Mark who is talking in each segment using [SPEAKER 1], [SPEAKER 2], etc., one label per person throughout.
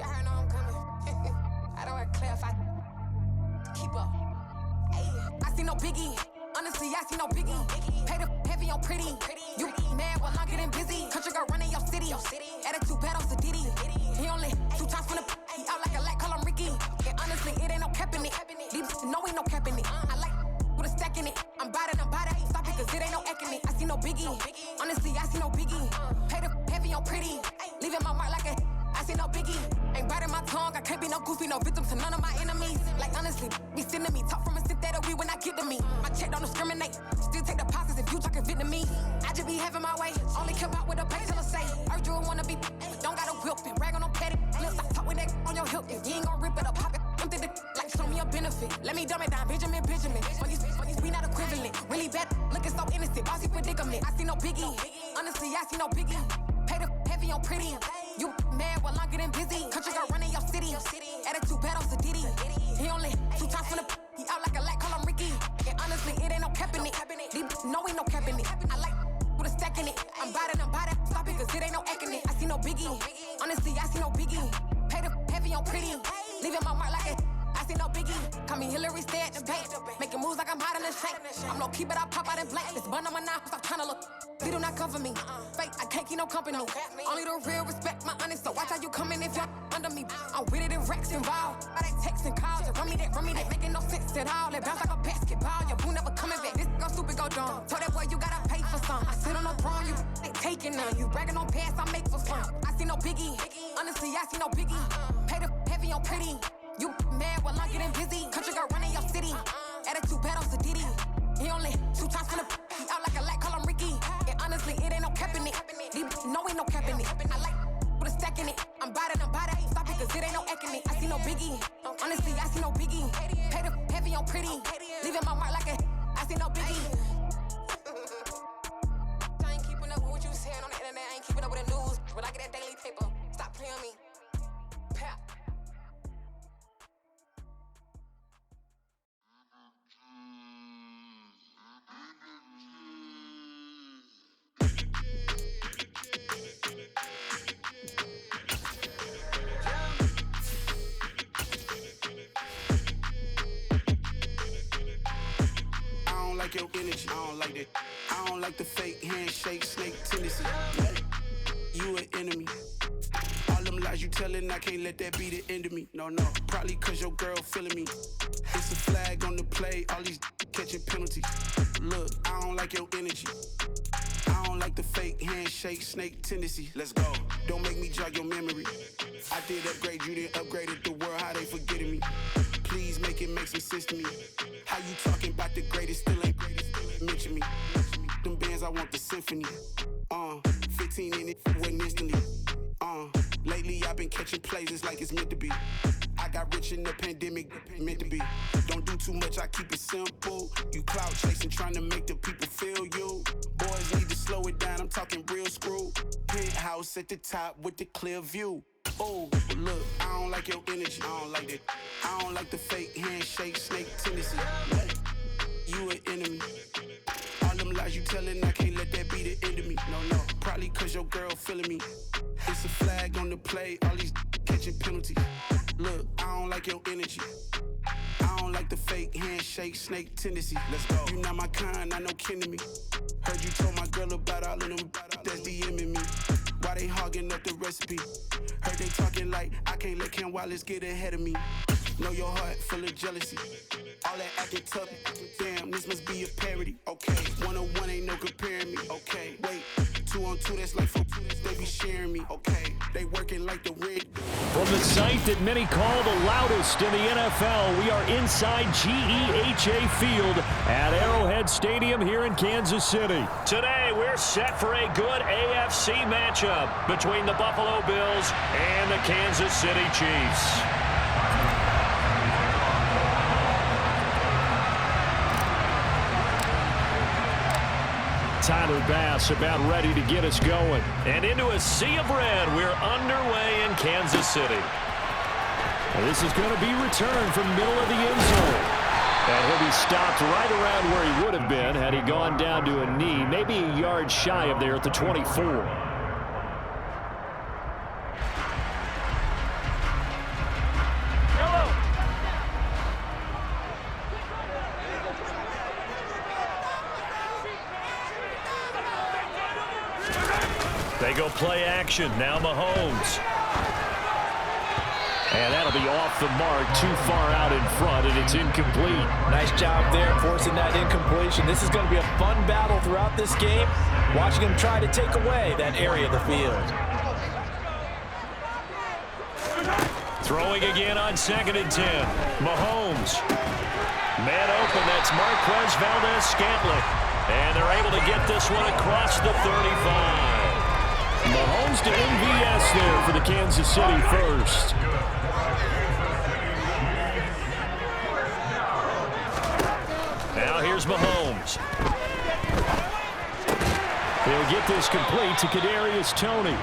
[SPEAKER 1] Y'all heard know I'm coming. I don't want to clarify. Keep up. Ay, I see no biggie. Honestly, I see no biggie. Pay the heavy on pretty. You mad while I'm getting busy. Country girl running your city. Attitude bad on Diddy. He only 2 times from the he out like a light, call him Ricky. And honestly, it ain't no cap in it. These no ain't no cap in it. I like with a stack in it. I'm bout it. Stop it, cause it ain't no acting it. I see no biggie. Honestly, I see no biggie. Pay the heavy on pretty. Leaving my mark like a I see no biggie. Ain't biting my tongue. I can't be no goofy, no victim to none of my enemies. Like honestly, be sending me talk from a synthetic weed when I get to me. My check don't discriminate. Still take deposits if you talking Vietnamese. I just be having my way. Only care about what the painkiller say. Urge you wanna be, don't gotta whip and rag on no petty. Lips, I talk with that on your hip. If you ain't gon' rip it or pop it, empty the like show me a benefit. Let me dumb it down, Benjamin. We not equivalent. Really bad, looking so innocent. Bossy predicament. I see no biggie. Honestly, I see no biggie. Pay the heavy on pretty. You mad while I'm getting busy. Country girl running your city. Attitude bad on Diddy. He only 2 times from the he out like a light, call him Ricky. And honestly, it ain't no cap in it. These no ain't no cap in it. I like with a stack in it. I'm bout it. Stop it, cause it ain't no acting it. I see no biggie. Honestly, I see no biggie. Pay the heavy on pretty. Leaving my mark like a I see no biggie. Call me Hillary, stay at the bank. Making moves like I'm hot in the shank. I'm no keep it, I pop out in blank. This bun on my knife, stop trying to look. They do not cover me. Fake, I can't keep no company. Only the real respect my honest. So watch how you coming if y'all under me. I'm with it in racks involved. I they text and calls. Run me that, making no sense at all. They bounce like a basketball. Your boo never coming back. This go stupid, go dumb. Told that boy you gotta pay for some. I sit on no throne, you ain't taking none. You bragging on past, I make for fun. I see no biggie. Honestly, I see no biggie. Pay the heavy on pretty. You mad while I'm getting busy. Country girl running your city. Attitude bad on Diddy. He only 2 times from the he out like a light, call him Ricky. And honestly, it ain't no cap in it. These no ain't no cap in it. I like with a stack in it. I'm bout it. Stop it, cause it ain't no acting it. I see no biggie. Honestly, I see no biggie. Pay the heavy on pretty. Leaving my mark like a I see no biggie. I ain't keeping up with what you saying on the internet. I ain't keeping up with the news. But I get that daily paper. Stop playing me. Pap.
[SPEAKER 2] Your energy, I don't like that. I don't like the fake handshake, snake tendency. You an enemy. All them lies you telling, I can't let that be the end of me. No, probably cause your girl feeling me. It's a flag on the play, all these catching penalties. Look, I don't like your energy. I don't like the fake handshake, snake tendency. Let's go. Don't make me jog your memory. I did upgrade, you didn't upgrade it. The world, how they forgetting me. Please make it make some sense to me. How you talking about the greatest, still ain't mention me. Them bands, I want the symphony. 15 in it, went instantly. Lately I've been catching plays, it's like it's meant to be. I got rich in the pandemic, meant to be. Don't do too much, I keep it simple. You clout chasing, trying to make the people feel you. Boys need to slow it down, I'm talking real screw. Penthouse at the top with the clear view. Oh, look, I don't like your energy, I don't like that. I don't like the fake handshake, snake tendency. You an enemy. All them lies you telling, I can't let that be the end of me. No, probably cause your girl feeling me. It's a flag on the play, all these catching penalties. Look, I don't like your energy. I don't like the fake handshake, snake tendency. Let's go. You not my kind, I know kin to me. Heard you told my girl about all of them that's DMing me. Why they hogging up the recipe? Heard they talking like I can't let Ken Wallace get ahead of me. Know your heart full of jealousy. All that acting tough, damn, this must be a parody. Okay, 1-on-1 ain't no comparing me. Okay, wait, 2-on-2, that's like 4, they be sharing me. Okay, they working like the rig.
[SPEAKER 3] From the site that many call the loudest in the NFL, we are inside GEHA Field at Arrowhead Stadium here in Kansas City. Today, we're set for a good AFC matchup between the Buffalo Bills and the Kansas City Chiefs. Tyler Bass about ready to get us going. And into a sea of red, we're underway in Kansas City. And this is going to be returned from middle of the end zone. And he'll be stopped right around where he would have been had he gone down to a knee, maybe a yard shy of there at the 24. They go play action. Now Mahomes. And that'll be off the mark, too far out in front, and it's incomplete.
[SPEAKER 4] Nice job there forcing that incompletion. This is going to be a fun battle throughout this game, watching him try to take away that area of the field.
[SPEAKER 3] Throwing again on 2nd and 10. Mahomes. Man open, that's Marquez Valdez-Scantling. And they're able to get this one across the 35. Mahomes to MVS there for the Kansas City first. Now here's Mahomes. They'll get this complete to Kadarius Toney.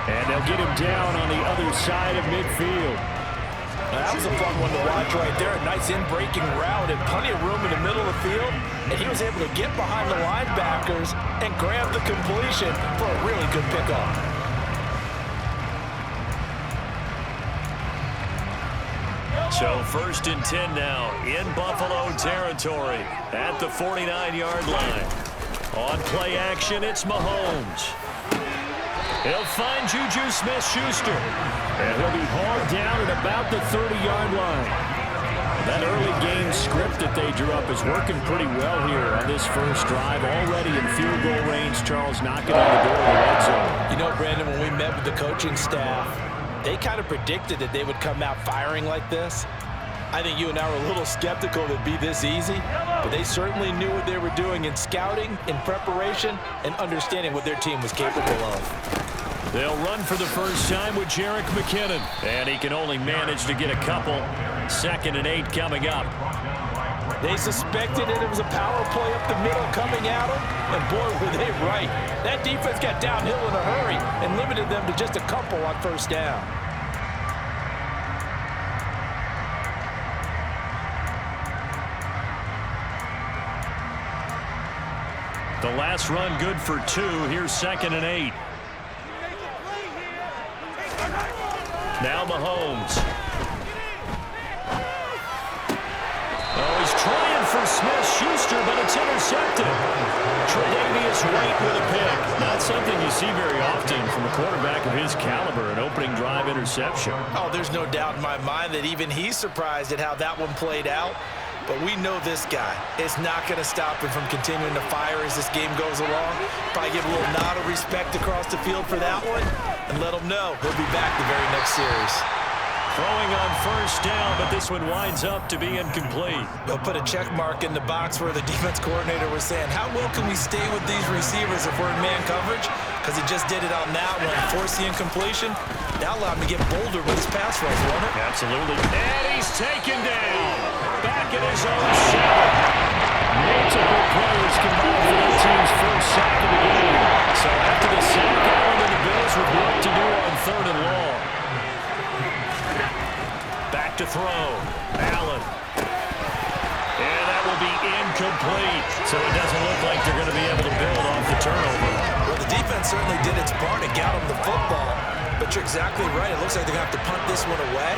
[SPEAKER 3] And they'll get him down on the other side of midfield.
[SPEAKER 4] Now, that was a fun one to watch right there. A nice in-breaking route and plenty of room in the middle of the field. And he was able to get behind the linebackers and grab the completion for a really good pickup.
[SPEAKER 3] So 1st and 10 now in Buffalo territory at the 49-yard line. On play action, it's Mahomes. He'll find Juju Smith-Schuster. And he'll be hauled down at about the 30-yard line. That early game script that they drew up is working pretty well here on this first drive. Already in field goal range, Charles knocking on the door of the red zone.
[SPEAKER 4] You know, Brandon, when we met with the coaching staff, they kind of predicted that they would come out firing like this. I think you and I were a little skeptical that it'd be this easy, but they certainly knew what they were doing in scouting, in preparation, and understanding what their team was capable of.
[SPEAKER 3] They'll run for the first time with Jerick McKinnon, and he can only manage to get a couple. 2nd and 8 coming up.
[SPEAKER 4] They suspected it was a power play up the middle coming at them, and boy, were they right. That defense got downhill in a hurry and limited them to just a couple on first down.
[SPEAKER 3] The last run good for 2. Here's 2nd and 8. Now Mahomes. Oh, he's trying for Smith-Schuster, but it's intercepted. Tre'Davious White with a pick. Not something you see very often from a quarterback of his caliber, an opening drive interception.
[SPEAKER 4] Oh, there's no doubt in my mind that even he's surprised at how that one played out. But we know this guy is not going to stop him from continuing to fire as this game goes along. Probably give a little nod of respect across the field for that one and let him know he'll be back the very next series.
[SPEAKER 3] Throwing on first down, but this one winds up to be incomplete.
[SPEAKER 4] They'll put a check mark in the box where the defense coordinator was saying, how well can we stay with these receivers if we're in man coverage? Because he just did it on that one, forced the incompletion. That allowed him to get bolder with his pass rush, wasn't it?
[SPEAKER 3] Absolutely. And he's taken down. Back in his own 7. Multiple players combined for the team's first sack of the game. So after the sack, Allen and the Bills with work to do on 3rd and long. Back to throw. Allen. And that will be incomplete. So it doesn't look like they're going to be able to build off the turnover.
[SPEAKER 4] Well, the defense certainly did its part to get them the football. But you're exactly right. It looks like they're going to have to punt this one away.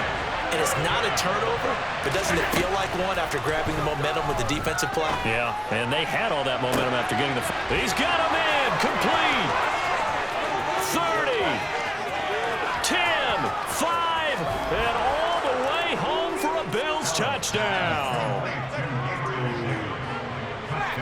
[SPEAKER 4] And it's not a turnover, but doesn't it feel like one after grabbing the momentum with the defensive play?
[SPEAKER 3] Yeah, and they had all that momentum after getting the... He's got him in! Complete! 30! 10! 5! And all the way home for a Bills touchdown!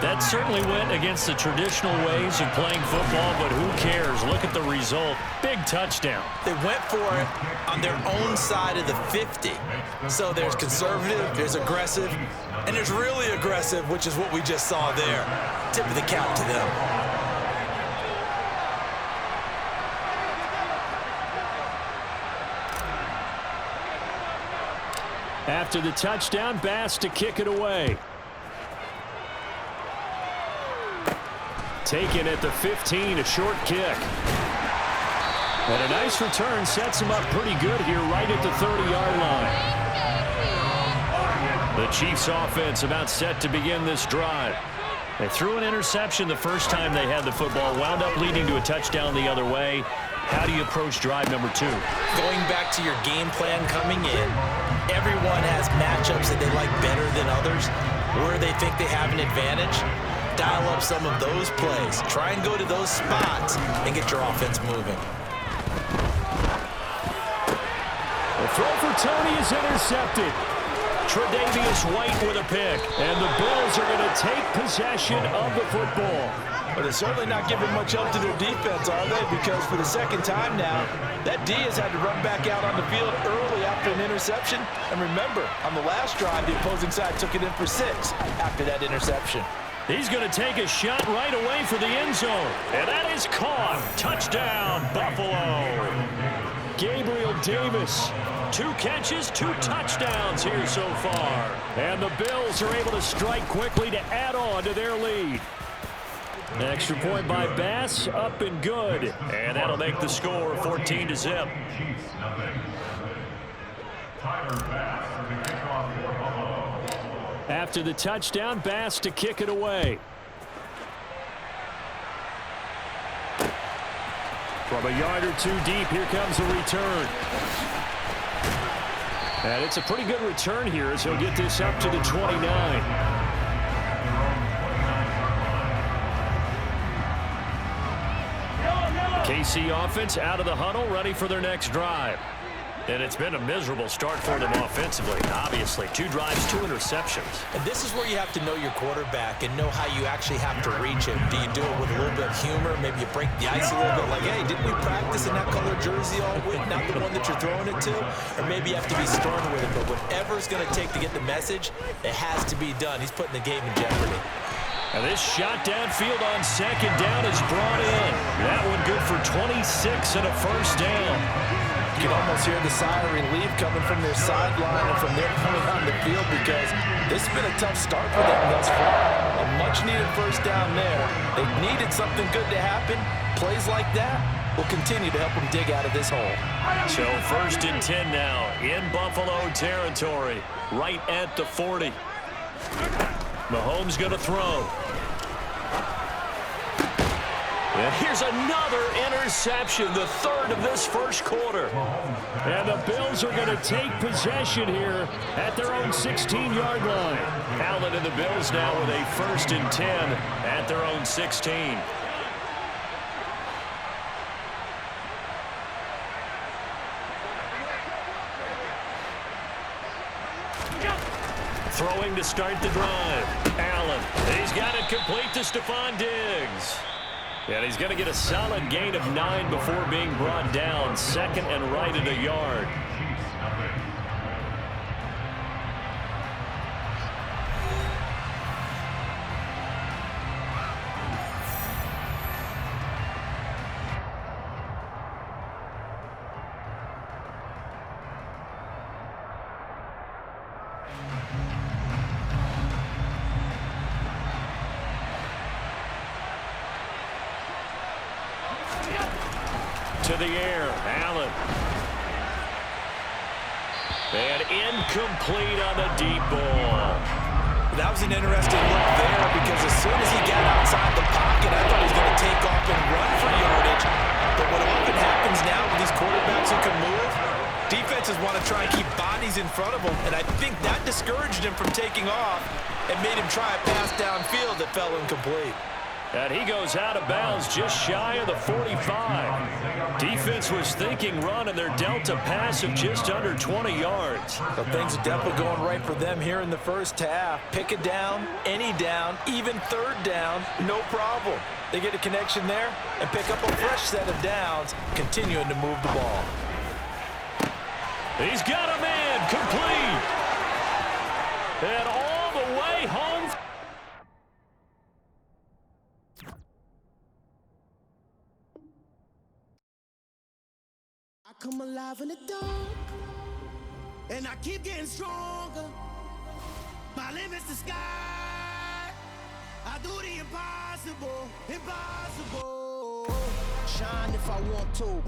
[SPEAKER 3] That certainly went against the traditional ways of playing football, but who cares? Look at the result. Big touchdown.
[SPEAKER 4] They went for it on their own side of the 50. So there's conservative, there's aggressive, and there's really aggressive, which is what we just saw there. Tip of the cap to them.
[SPEAKER 3] After the touchdown, Bass to kick it away. Taken at the 15, a short kick. And a nice return sets him up pretty good here right at the 30-yard line. The Chiefs offense about set to begin this drive. They threw an interception the first time they had the football, wound up leading to a touchdown the other way. How do you approach drive number 2?
[SPEAKER 4] Going back to your game plan coming in, everyone has matchups that they like better than others, where they think they have an advantage. dial up some of those plays. Try and go to those spots and get your offense moving.
[SPEAKER 3] The throw for Tony is intercepted. Tre'Davious White with a pick. And the Bills are going to take possession of the football.
[SPEAKER 4] But they're certainly not giving much up to their defense, are they? Because for the second time now, that D has had to run back out on the field early after an interception. And remember, on the last drive, the opposing side took it in for 6 after that interception.
[SPEAKER 3] He's going to take a shot right away for the end zone. And that is caught. Touchdown, Buffalo. Gabriel Davis. 2 catches, 2 touchdowns here so far. And the Bills are able to strike quickly to add on to their lead. Extra point by Bass, up and good. And that'll make the score 14-0. After the touchdown, Bass to kick it away. From a yard or 2 deep, here comes the return. And it's a pretty good return here as he'll get this up to the 29. KC offense out of the huddle, ready for their next drive. And it's been a miserable start for them offensively, obviously. 2 drives, 2 interceptions.
[SPEAKER 4] And this is where you have to know your quarterback and know how you actually have to reach him. Do you do it with a little bit of humor? Maybe you break the ice a little bit like, hey, didn't we practice in that color jersey all week, not the one that you're throwing it to? Or maybe you have to be stern with it. But whatever it's going to take to get the message, it has to be done. He's putting the game in jeopardy.
[SPEAKER 3] And this shot downfield on second down is brought in. That one good for 26 and a first down.
[SPEAKER 4] You can almost hear the sigh of relief coming from their sideline and from their point on the field because this has been a tough start for them thus far. A much-needed first down there. They needed something good to happen. Plays like that will continue to help them dig out of this hole.
[SPEAKER 3] So 1st and 10 now in Buffalo territory, right at the 40. Mahomes going to throw. And here's another interception, the 3rd of this first quarter. And the Bills are going to take possession here at their own 16-yard line. Allen and the Bills now with a 1st and 10 at their own 16. Throwing to start the drive. Allen, he's got it complete to Stephon Diggs. And he's going to get a solid gain of 9 before being brought down. 2nd and right at a yard. To the air, Allen. And incomplete on the deep ball.
[SPEAKER 4] That was an interesting look there because as soon as he got outside the pocket, I thought he was going to take off and run for yardage. But what often happens now with these quarterbacks who can move, defenses want to try and keep bodies in front of them, and I think that discouraged him from taking off and made him try a pass downfield that fell incomplete.
[SPEAKER 3] And he goes out of bounds just shy of the 45. Defense was thinking run, and they're dealt a pass of just under 20 yards.
[SPEAKER 4] Well, things are definitely going right for them here in the first half. Pick a down, any down, even 3rd down, no problem. They get a connection there and pick up a fresh set of downs, continuing to move the ball.
[SPEAKER 3] He's got a man complete. And all the way home.
[SPEAKER 5] I come alive in the dark, and I keep getting stronger. My limit's the sky. I do the impossible, impossible. Shine if I want to.